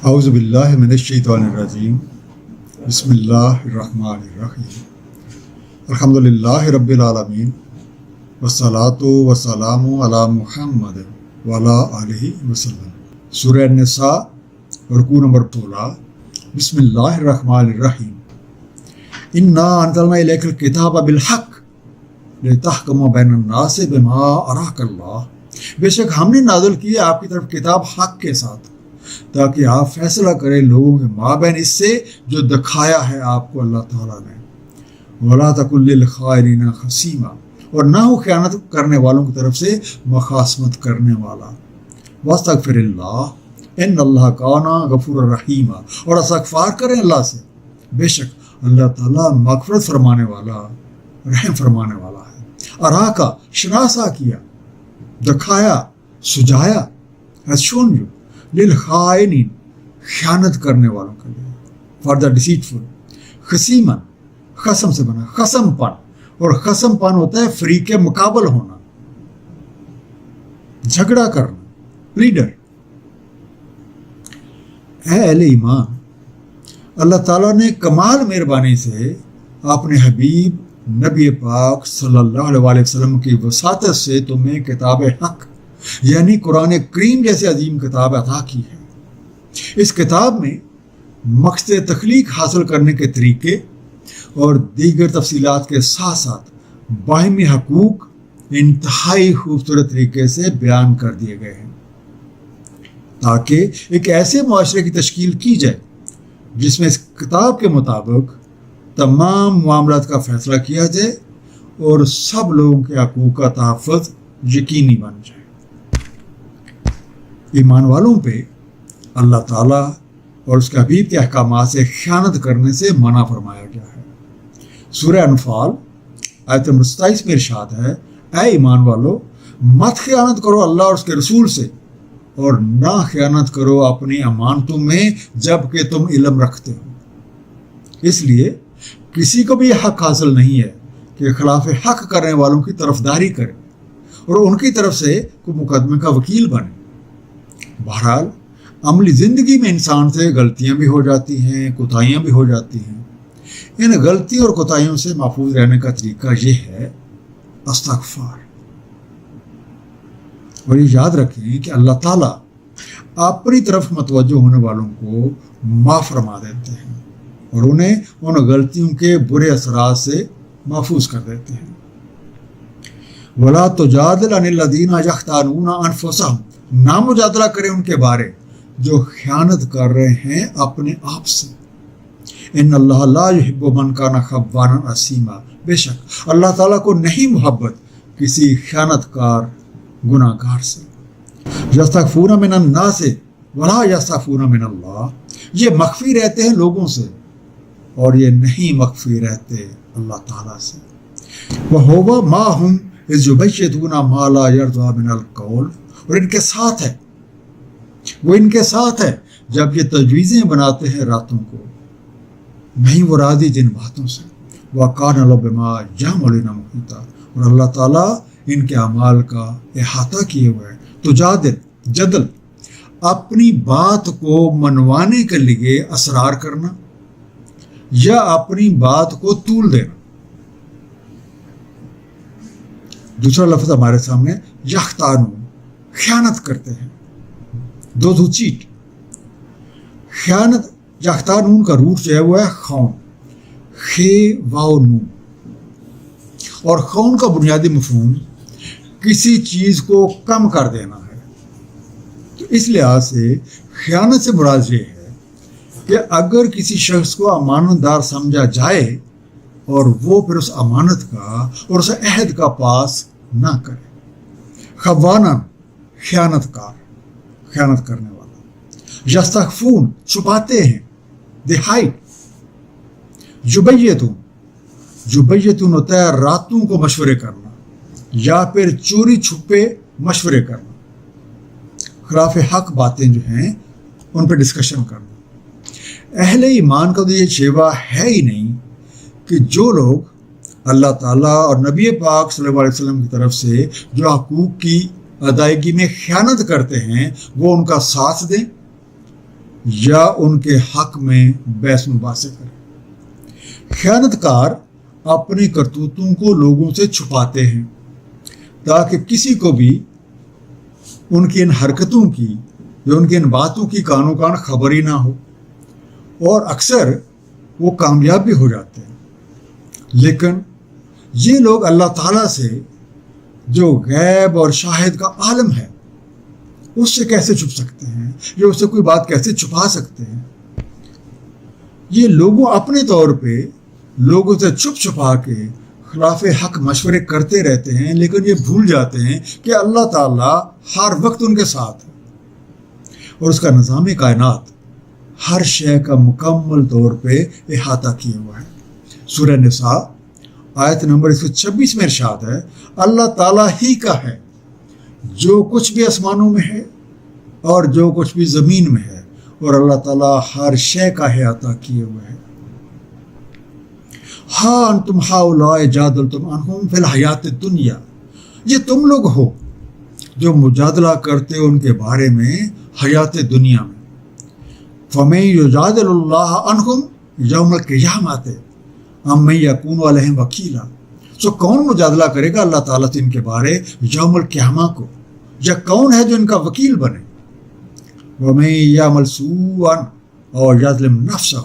اعوذ باللہ من الشیطان الرجیم بسم اللہ الرحمن الرحیم الحمدللہ رب العالمین والصلاة والسلام علی محمد وعلی آلہ وسلم۔ سورہ النساء رکوع نمبر 16۔ بسم اللہ الرحمن الرحیم۔ انا انزلنا الیک الکتاب بالحق لتحکم بین الناس بما اراک اللہ۔ بے شک ہم نے نازل کی آپ کی طرف کتاب حق کے ساتھ تاکہ آپ فیصلہ کریں لوگوں کے مابین اس سے جو دکھایا ہے آپ کو اللہ تعالیٰ نے۔ وَلَا تَكُن لِّلْخَائِنِينَ خَصِيمًا، اور نہ ہو خیانت کرنے والوں کی طرف سے مخاصمت کرنے والا۔ وَاسْتَغْفِرِ اللَّهَ إِنَّ اللَّهَ كَانَ غَفُورًا رَحِيمًا، اور استغفار کریں اللہ سے، بے شک اللہ تعالیٰ مغفرت فرمانے والا، رحم فرمانے والا ہے۔ اراکا، شناسا کیا، دکھایا، سجایا، has shown you، للخائنین، خیانت کرنے والوں کے لیے، فار دا ڈیسیٹفل۔ خصیمن، خصم سے بنا، خصم پن، اور خصم پن ہوتا ہے فریق مقابل ہونا، جھگڑا کرنا، لیڈر۔ اے اہل ایمان، اللہ تعالیٰ نے کمال مہربانی سے اپنے حبیب نبی پاک صلی اللہ علیہ وسلم کی وساطت سے تمہیں کتاب حق یعنی قرآن کریم جیسے عظیم کتاب عطا کی ہے۔ اس کتاب میں مقصد تخلیق حاصل کرنے کے طریقے اور دیگر تفصیلات کے ساتھ ساتھ باہمی حقوق انتہائی خوبصورت طریقے سے بیان کر دیے گئے ہیں تاکہ ایک ایسے معاشرے کی تشکیل کی جائے جس میں اس کتاب کے مطابق تمام معاملات کا فیصلہ کیا جائے اور سب لوگوں کے حقوق کا تحفظ یقینی بن جائے۔ ایمان والوں پہ اللہ تعالیٰ اور اس کے حبیب کے احکامات سے خیانت کرنے سے منع فرمایا گیا ہے۔ سورہ انفال آیت نمبر 27 میں ارشاد ہے، اے ایمان والو، مت خیانت کرو اللہ اور اس کے رسول سے، اور نہ خیانت کرو اپنی امانتوں میں جب کہ تم علم رکھتے ہو۔ اس لیے کسی کو بھی یہ حق حاصل نہیں ہے کہ خلاف حق کرنے والوں کی طرفداری کرے اور ان کی طرف سے کوئی مقدمے کا وکیل بنے۔ بہرحال عملی زندگی میں انسان سے غلطیاں بھی ہو جاتی ہیں، کوتاہیاں بھی ہو جاتی ہیں۔ ان غلطی اور کوتاہیوں سے محفوظ رہنے کا طریقہ یہ ہے استغفار۔ اور یہ یاد رکھیں کہ اللہ تعالیٰ اپنی طرف متوجہ ہونے والوں کو معاف فرما دیتے ہیں اور انہیں ان غلطیوں کے برے اثرات سے محفوظ کر دیتے ہیں۔ وَلَا تُجَادِلْ عَنِ الَّذِينَ يَخْتَانُونَ أَنفُسَهُمْ، نہ مجادلہ کریں ان کے بارے جو خیانت کر رہے ہیں اپنے آپ سے۔ ان اللہ لا يحب من کان خوانا اثیما، بے شک اللہ تعالیٰ کو نہیں محبت کسی خیانت کار گناہ گار سے۔ یستخفون من الناس ولا یستخفون من اللہ، یہ مخفی رہتے ہیں لوگوں سے اور یہ نہیں مخفی رہتے اللہ تعالیٰ سے۔ وَهُوَ مَعَهُمْ إِذْ يُبَيِّتُونَ مَا لَا يَرْضَىٰ مِنَ الْقَوْلِ، اور ان کے ساتھ ہے، وہ ان کے ساتھ ہے جب یہ تجویزیں بناتے ہیں راتوں کو، نہیں وہ راضی جن باتوں سے۔ وَكَانَ اللَّهُ بِمَا يَعْمَلُونَ مُحِيطًا، اور اللہ تعالیٰ ان کے اعمال کا احاطہ کیے ہوئے ہے۔ تجادل، جدل، اپنی بات کو منوانے کے لیے اصرار کرنا یا اپنی بات کو طول دینا۔ دوسرا لفظ ہمارے سامنے یختانون، خیانت کرتے ہیں، دوز ہو چیٹ۔ خیانت یختانون کا روٹ جو ہے وہ ہے خون، خے واو نون، اور خون کا بنیادی مفہوم کسی چیز کو کم کر دینا ہے۔ تو اس لحاظ سے خیانت سے مراد یہ ہے کہ اگر کسی شخص کو امانت دار سمجھا جائے اور وہ پھر اس امانت کا اور اس عہد کا پاس نہ کرے۔ خوانا، خیانت کار، خیانت کرنے والا۔ یستخفون، چھپاتے ہیں، دے ہائڈ۔ یبیتون، یبیتون ہوتا ہے راتوں کو مشورے کرنا یا پھر چوری چھپے مشورے کرنا، خلاف حق باتیں جو ہیں ان پہ ڈسکشن کرنا۔ اہل ایمان کا تو یہ شیوہ ہے ہی نہیں کہ جو لوگ اللہ تعالیٰ اور نبی پاک صلی اللہ علیہ وسلم کی طرف سے جو حقوق کی ادائیگی میں خیانت کرتے ہیں وہ ان کا ساتھ دیں یا ان کے حق میں بحث مباحثے کرے۔ خیانت کار اپنی کرتوتوں کو لوگوں سے چھپاتے ہیں تاکہ کسی کو بھی ان کی ان حرکتوں کی یا ان کی ان باتوں کی کانوں کان خبر ہی نہ ہو، اور اکثر وہ کامیاب بھی ہو جاتے ہیں۔ لیکن یہ لوگ اللہ تعالیٰ سے جو غیب اور شاہد کا عالم ہے اس سے کیسے چھپ سکتے ہیں، یا اس سے کوئی بات کیسے چھپا سکتے ہیں؟ یہ لوگوں اپنے طور پہ لوگوں سے چھپ چھپا کے خلاف حق مشورے کرتے رہتے ہیں، لیکن یہ بھول جاتے ہیں کہ اللہ تعالیٰ ہر وقت ان کے ساتھ ہے اور اس کا نظام کائنات ہر شے کا مکمل طور پہ احاطہ کیے ہوا ہے۔ سورہ نساء آیت نمبر 126 میں ارشاد ہے، اللہ تعالیٰ ہی کا ہے جو کچھ بھی آسمانوں میں ہے اور جو کچھ بھی زمین میں ہے، اور اللہ تعالیٰ ہر شے کا احاطہ کیے ہوئے ہے۔ ہاں انتم ہؤلاء جادلتم عنہم فی الحیات الدنیا، یہ تم لوگ ہو جو مجادلہ کرتے ہو ان کے بارے میں حیات دنیا میں۔ فمن یجادل اللہ عنہم یوم القیامۃ ام من یکون علیہم وکیلا، سو کون مجادلہ کرے گا اللہ تعالیٰ سے ان کے بارے یوم القیامہ کو، یا کون ہے جو ان کا وکیل بنے؟ ومن یعمل سوءا او یظلم نفسہ،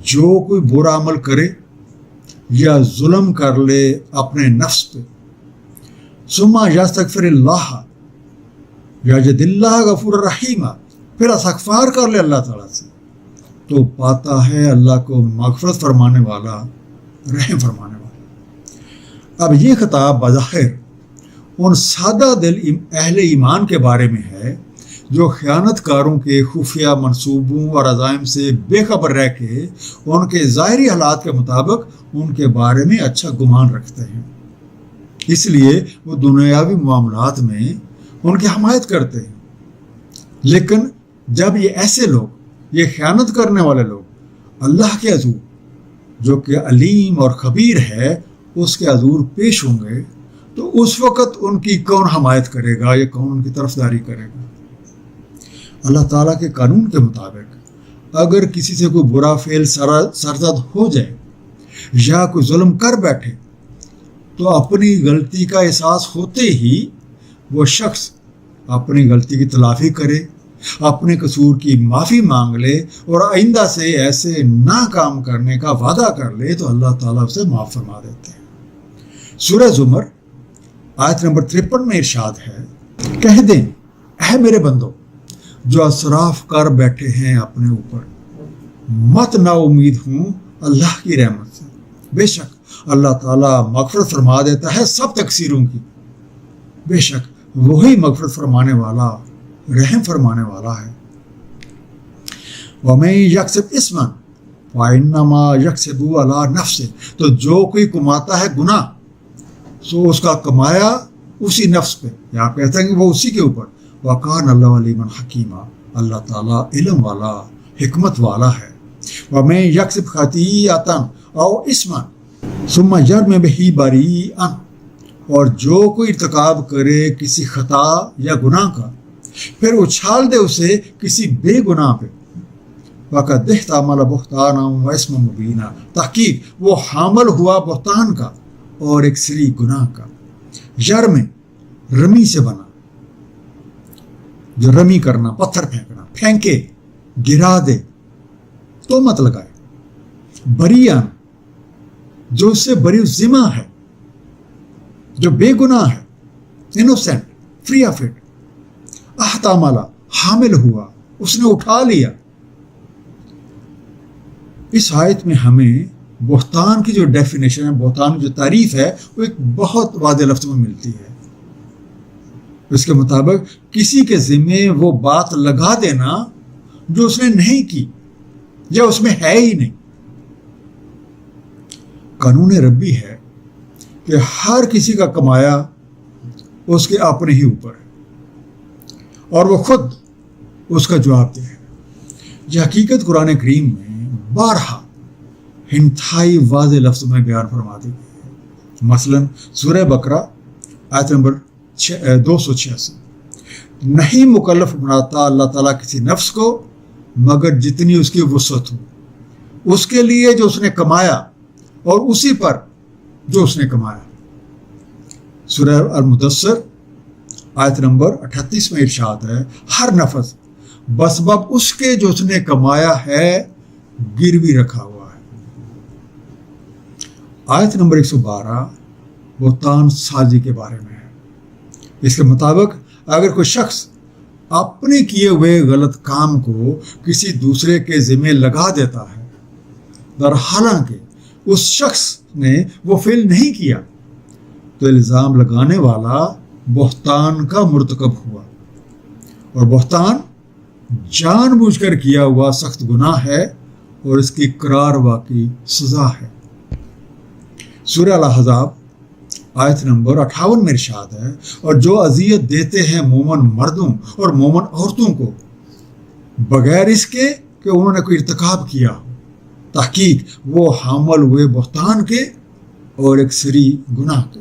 جو کوئی برا عمل کرے یا ظلم کر لے اپنے نفس پہ، ثم یستغفر اللہ یجد اللہ غفور الرحیم، پھر استغفار کر لے اللہ تعالیٰ سے، تو پاتا ہے اللہ کو مغفرت فرمانے والا، رحم فرمانے والا۔ اب یہ خطاب بظاہر ان سادہ دل اہل ایمان کے بارے میں ہے جو خیانت کاروں کے خفیہ منصوبوں اور عزائم سے بے خبر رہ کے ان کے ظاہری حالات کے مطابق ان کے بارے میں اچھا گمان رکھتے ہیں، اس لیے وہ دنیاوی معاملات میں ان کی حمایت کرتے ہیں۔ لیکن جب یہ ایسے لوگ، یہ خیانت کرنے والے لوگ اللہ کے حضور جو کہ علیم اور خبیر ہے اس کے حضور پیش ہوں گے، تو اس وقت ان کی کون حمایت کرے گا یا کون ان کی طرفداری کرے گا؟ اللہ تعالیٰ کے قانون کے مطابق اگر کسی سے کوئی برا فعل سرزد ہو جائے یا کوئی ظلم کر بیٹھے، تو اپنی غلطی کا احساس ہوتے ہی وہ شخص اپنی غلطی کی تلافی کرے، اپنے قصور کی معافی مانگ لے اور آئندہ سے ایسے نہ کام کرنے کا وعدہ کر لے، تو اللہ تعالیٰ اسے معاف فرما دیتے ہیں۔ سورہ زمر آیت نمبر 53 میں ارشاد ہے، کہہ دیں اے میرے بندو جو اسراف کر بیٹھے ہیں اپنے اوپر، مت نا امید ہوں اللہ کی رحمت سے، بے شک اللہ تعالیٰ مغفرت فرما دیتا ہے سب تقصیروں کی، بے شک وہی مغفرت فرمانے والا، رحم فرمانے والا ہے۔ وَمَن يَكْسِبْ إِثْمًا فَإِنَّمَا يَكْسِبُهُ عَلَىٰ نَفْسِهِ، تو جو کوئی کماتا ہے گناہ، سو اس کا کمایا اسی نفس پہ، یہاں کہتے ہیں کہ وہ اسی کے اوپر۔ وَكَانَ اللَّهُ عَلِيمًا حَكِيمًا، اللہ تعالیٰ علم والا، حکمت والا ہے۔ وَمَن يَكْسِبْ خَطِيئَةً أَوْ إِثْمًا ثُمَّ يَرْمِ بِهِ بَرِيئًا، اور جو کوئی ارتکاب کرے کسی خطا یا گناہ کا پھر اچھال دے اسے کسی بے گناہ پہ، وَقَدِ احْتَمَلَ بُهْتَانًا وَإِثْمًا مُبِينًا، تحقیق وہ حامل ہوا بہتان کا اور ایک سری گناہ کا۔ یرم رمی سے بنا، جو رمی کرنا، پتھر پھینکنا، پھینکے، گرا دے، تو مت لگائے۔ بریان جو اس سے بری ذمہ ہے، جو بے گناہ ہے، انوسینٹ، فری آف اٹ۔ احتمالا حامل ہوا، اس نے اٹھا لیا۔ اس آیت میں ہمیں بہتان کی جو ڈیفینیشن ہے، بہتان کی جو تعریف ہے، وہ ایک بہت واضح لفظ میں ملتی ہے۔ اس کے مطابق کسی کے ذمے وہ بات لگا دینا جو اس نے نہیں کی یا اس میں ہے ہی نہیں۔ قانون ربی ہے کہ ہر کسی کا کمایا اس کے اپنے ہی اوپر ہے اور وہ خود اس کا جواب دے۔ یہ حقیقت قرآن کریم میں بارہا انتہائی واضح لفظ میں بیان فرما دی گئی ہے۔ مثلا سورہ بقرہ آیت نمبر 286، نہیں مکلف بناتا اللہ تعالیٰ کسی نفس کو مگر جتنی اس کی وسعت ہو، اس کے لیے جو اس نے کمایا اور اسی پر جو اس نے کمایا۔ سورہ المدثر آیت نمبر 38 میں ارشاد ہے، ہر نفس بسبب اس کے جو اس نے کمایا ہے گروی رکھا ہوا ہے۔ آیت نمبر 112 بہتان سازی کے بارے میں ہے۔ اس کے مطابق اگر کوئی شخص اپنے کیے ہوئے غلط کام کو کسی دوسرے کے ذمہ لگا دیتا ہے، در حالانکہ اس شخص نے وہ فعل نہیں کیا، تو الزام لگانے والا بہتان کا مرتکب ہوا، اور بہتان جان بوجھ کر کیا ہوا سخت گناہ ہے اور اس کی قرار واقعی سزا ہے۔ سورہ الاحزاب آیت نمبر 58 میں ارشاد ہے، اور جو اذیت دیتے ہیں مومن مردوں اور مومن عورتوں کو بغیر اس کے کہ انہوں نے کوئی ارتکاب کیا ہو، تحقیق وہ حامل ہوئے بہتان کے اور ایک سری گناہ کے۔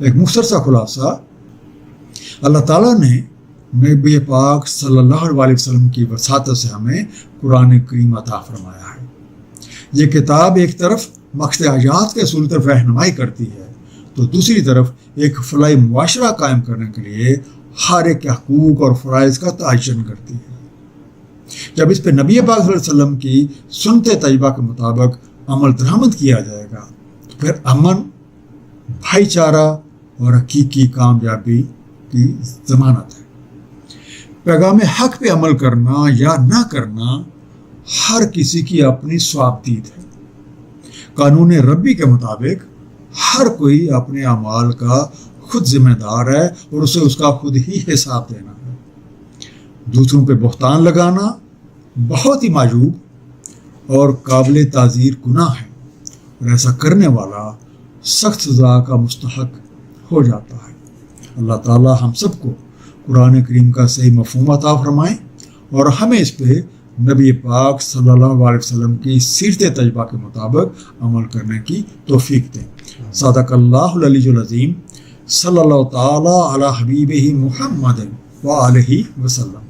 ایک مختصر سا خلاصہ، اللہ تعالیٰ نے نبی پاک صلی اللہ علیہ وسلم کی وساطت سے ہمیں قرآن کریم عطا فرمایا ہے۔ یہ کتاب ایک طرف مقصد حیات کے اصول طرف رہنمائی کرتی ہے، تو دوسری طرف ایک فلاحی معاشرہ قائم کرنے کے لیے ہر ایک حقوق اور فرائض کا تعین کرتی ہے۔ جب اس پہ نبی پاک صلی اللہ علیہ وسلم کی سنت طیبہ کے مطابق عمل درآمد کیا جائے گا تو پھر امن، بھائی چارہ اور حقیقی کامیابی کی ضمانت ہے۔ پیغام حق پہ عمل کرنا یا نہ کرنا ہر کسی کی اپنی ثوابدید ہے۔ قانون ربی کے مطابق ہر کوئی اپنے اعمال کا خود ذمہ دار ہے اور اسے اس کا خود ہی حساب دینا ہے۔ دوسروں پہ بہتان لگانا بہت ہی معیوب اور قابل تعزیر گناہ ہے، اور ایسا کرنے والا سخت سزا کا مستحق ہو جاتا ہے۔ اللہ تعالی ہم سب کو قرآن کریم کا صحیح مفہوم عطا فرمائیں اور ہمیں اس پہ نبی پاک صلی اللہ علیہ وسلم کی سیرت طیبہ کے مطابق عمل کرنے کی توفیق دیں۔ صدق اللہ العلی العظیم، صلی اللہ تعالی علی حبیبہ محمد وآلہ وسلم۔